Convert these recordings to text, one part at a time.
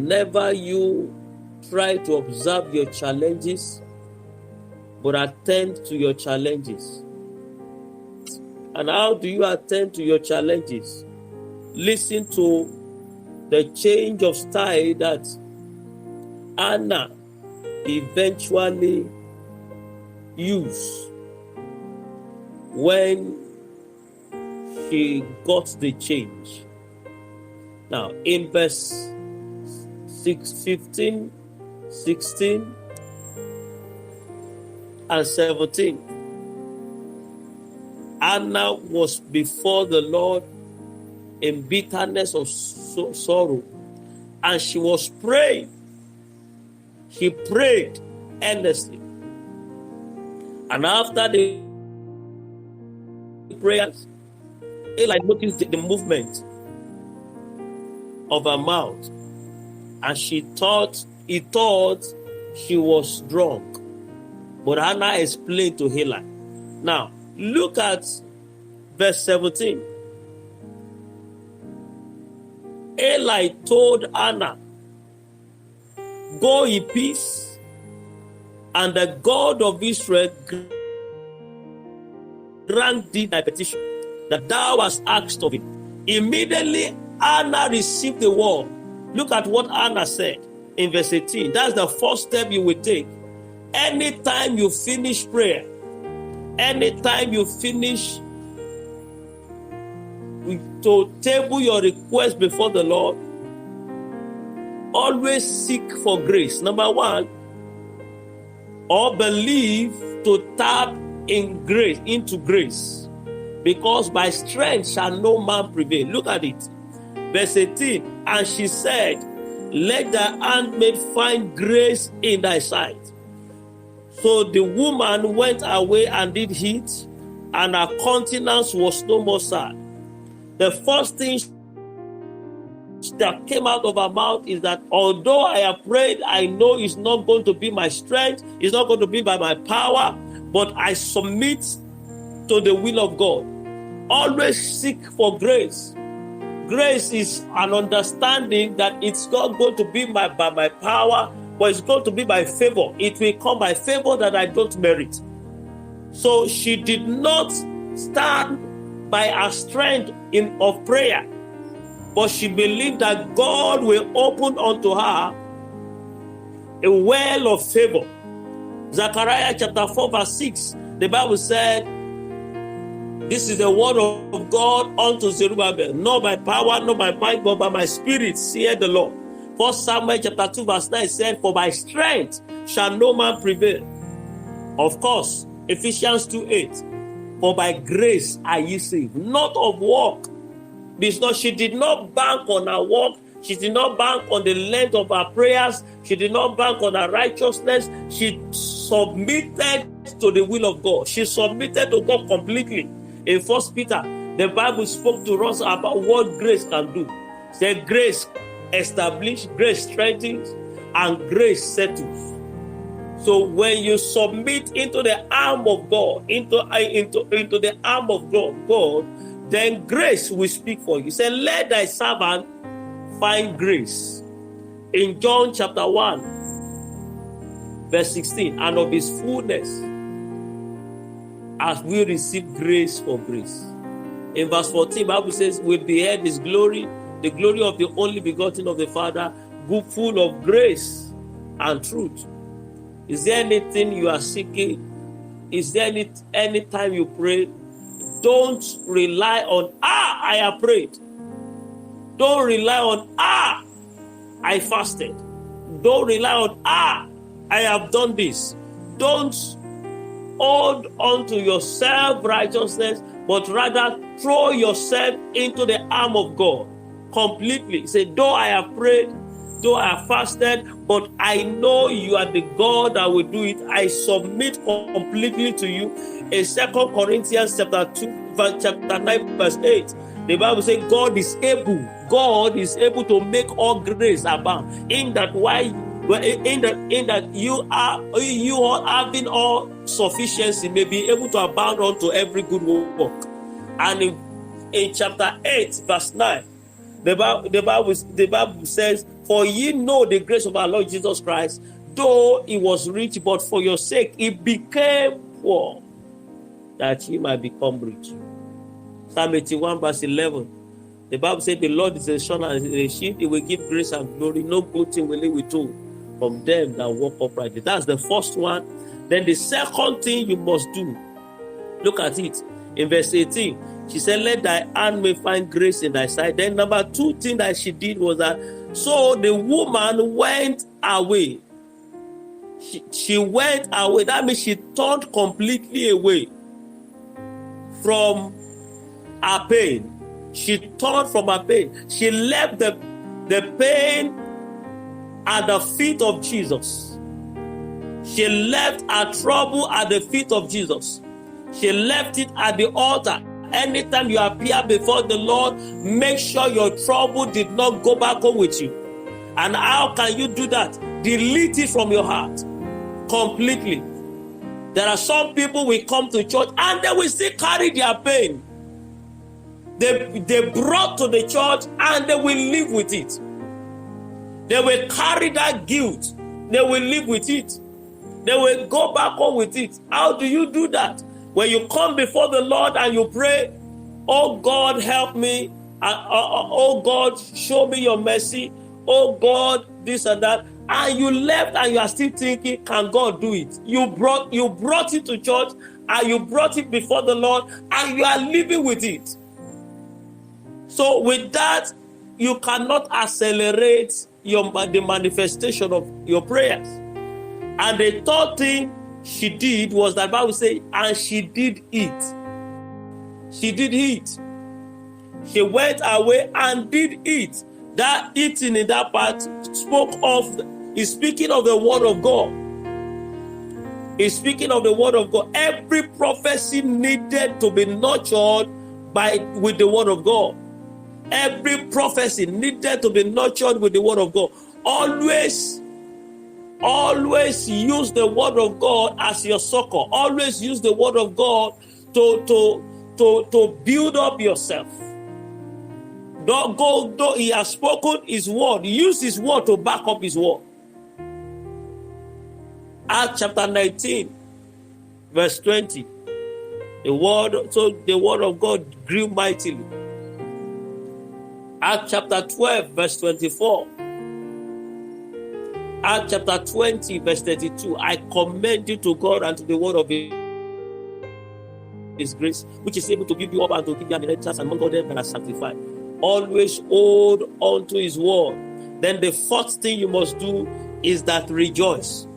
Never you try to observe your challenges, but attend to your challenges. And how do you attend to your challenges? Listen to the change of style that Anna eventually used when she got the change. Now, in verse 15, 16, and 17, Anna was before the Lord in bitterness of sorrow, and she was praying. She prayed earnestly. And after the prayers, Eli noticed the movement of her mouth, and he thought she was drunk. But Hannah explained to Eli. Now, look at verse 17. Eli told Hannah, "Go in peace, and the God of Israel grant thee thy petition that thou hast asked of him." Immediately, Hannah received the word. Look at what Hannah said in verse 18. That's the first step you will take. Anytime you finish prayer, anytime you finish to table your request before the Lord, always seek for grace. Number one, or believe to tap in grace, into grace, because by strength shall no man prevail. Look at it. Verse 18, and she said, "Let thy handmaid find grace in thy sight." So the woman went away and did eat, and her countenance was no more sad. The first thing that came out of her mouth is that although I have prayed, I know it's not going to be my strength, it's not going to be by my power, but I submit to the will of God. Always seek for grace. Grace is an understanding that it's not going to be by my power, but it's going to be by favor. It will come by favor that I don't merit. So she did not stand by her strength of prayer, but she believed that God will open unto her a well of favor. Zechariah chapter 4 verse 6, the Bible said, "This is the word of God unto Zerubbabel, not by power, not by might, but by my spirit, saith the Lord." 1 Samuel chapter 2 verse 9 said, "For by strength shall no man prevail." Of course, Ephesians 2:8, "For by grace are ye saved, not of work." She did not bank on her work. She did not bank on the length of her prayers. She did not bank on her righteousness. She submitted to the will of God. She submitted to God completely. In 1 Peter, the Bible spoke to us about what grace can do. It said grace establishes, grace strengthens, and grace settles. So when you submit into the arm of God, into the arm of God, then grace will speak for you. He said, "Let thy servant find grace." In John chapter 1, verse 16, "And of his fullness, as we receive grace for grace." In verse 14, the Bible says, "We beheld his glory, the glory of the only begotten of the Father, full of grace and truth." Is there anything you are seeking? Is there any time you pray? Don't rely on, I have prayed. Don't rely on, I fasted. Don't rely on, I have done this. Don't hold on to your self-righteousness, but rather throw yourself into the arm of God completely. Say, "Though I have prayed, though I have fasted, but I know you are the God that will do it. I submit completely to you." In 2 Corinthians chapter 9 verse 8, the Bible says God is able to make all grace abound, in that you are having all sufficiency may be able to abound unto every good work. And in chapter 8 verse 9, the Bible says, For ye know the grace of our Lord Jesus Christ, though he was rich, but for your sake he became poor, that ye might become rich. Psalm 81 verse 11. The Bible said, the Lord is a sun and a shield. He will give grace and glory. No good thing will he withhold from them that walk uprightly. That's the first one. Then the second thing you must do, look at it. In verse 18, she said, let thy handmaid find grace in thy sight. Then number 2 thing that she did was that, so the woman went away. She went away. That means she turned completely away from her pain. She turned from her pain. She left the pain at the feet of Jesus. She left her trouble at the feet of Jesus. She left it at the altar. Anytime you appear before the Lord, make sure your trouble did not go back home with you. And how can you do that? Delete it from your heart completely. There are some people will come to church and they will still carry their pain. They brought to the church and they will live with it. They will carry that guilt. They will live with it. They will go back home with it. How do you do that? When you come before the Lord and you pray, oh God, help me. Oh God, show me your mercy. Oh God, this and that. And you left and you are still thinking, can God do it? You brought it to church and you brought it before the Lord and you are living with it. So with that, you cannot accelerate the manifestation of your prayers. And the third thing she did was that Bible says, and she did eat. She did eat. She went away and did eat. That eating in that part is speaking of the word of God. Is speaking of the word of God. Every prophecy needed to be nurtured with the word of God. Every prophecy needed to be nurtured with the word of God. Always use the word of God as your succor. Always use the word of God to build up yourself. Don't go, though he has spoken his word, use his word to back up his word. Acts chapter 19, verse 20. The word of God grew mightily. Acts chapter 12, verse 24. Acts chapter 20, verse 32. I commend you to God and to the word of his grace, which is able to give you up and to give you an inheritance among all them that are sanctified. Always hold on to his word. Then the fourth thing you must do is that rejoice.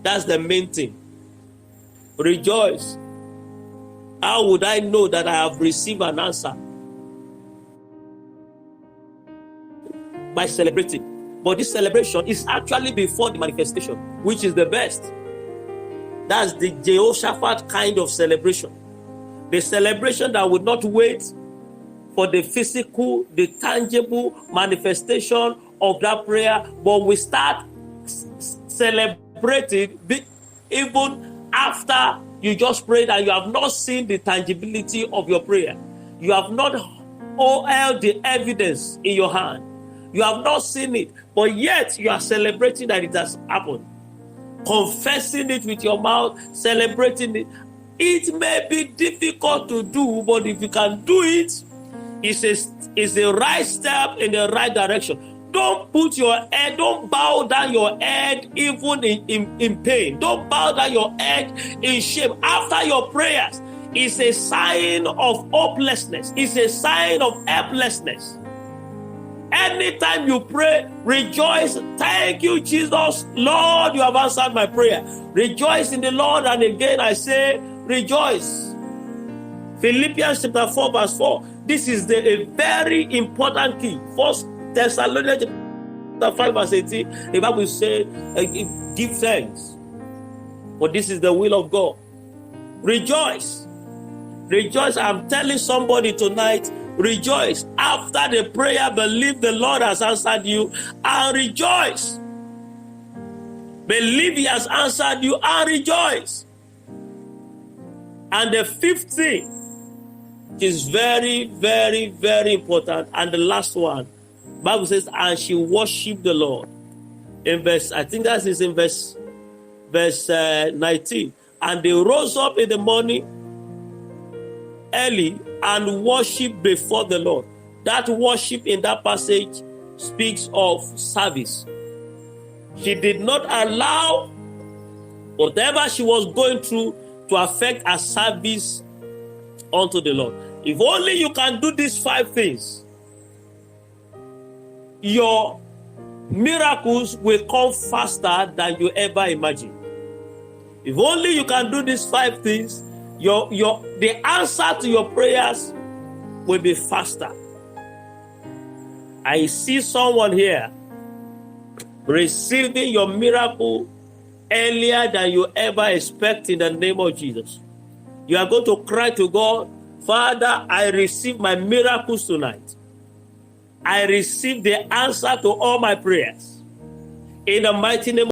That's the main thing. Rejoice. How would I know that I have received an answer? By celebrating. But this celebration is actually before the manifestation, which is the best. That's the Jehoshaphat kind of celebration. The celebration that would not wait for the physical, the tangible manifestation of that prayer, but we start celebrating even after you just prayed and you have not seen the tangibility of your prayer. You have not held the evidence in your hand. You have not seen it, but yet you are celebrating that it has happened. Confessing it with your mouth, celebrating it. It may be difficult to do, but if you can do it, it's a right step in the right direction. Don't bow down your head even in pain. Don't bow down your head in shame. After your prayers, it's a sign of hopelessness. It's a sign of helplessness. Anytime you pray, rejoice. Thank you, Jesus. Lord, you have answered my prayer. Rejoice in the Lord. And again, I say, rejoice. Philippians chapter 4, verse 4. This is a very important key. First Thessalonians chapter 5, verse 18. The Bible says, give thanks. For this is the will of God. Rejoice. Rejoice. I'm telling somebody tonight, rejoice. After the prayer, believe the Lord has answered you and rejoice. Believe he has answered you and rejoice. And the fifth thing is very, very, very important. And the last one Bible says, and she worshipped the Lord. In verse, I think that is in verse 19. And they rose up in the morning early and worshiped before the Lord. That worship in that passage speaks of service. She did not allow whatever she was going through to affect her service unto the Lord. If only you can do these 5 things, your miracles will come faster than you ever imagined. If only you can do these 5 things, the answer to your prayers will be faster. I see someone here receiving your miracle earlier than you ever expect in the name of Jesus. You are going to cry to God, Father, I receive my miracles tonight. I receive the answer to all my prayers. In the mighty name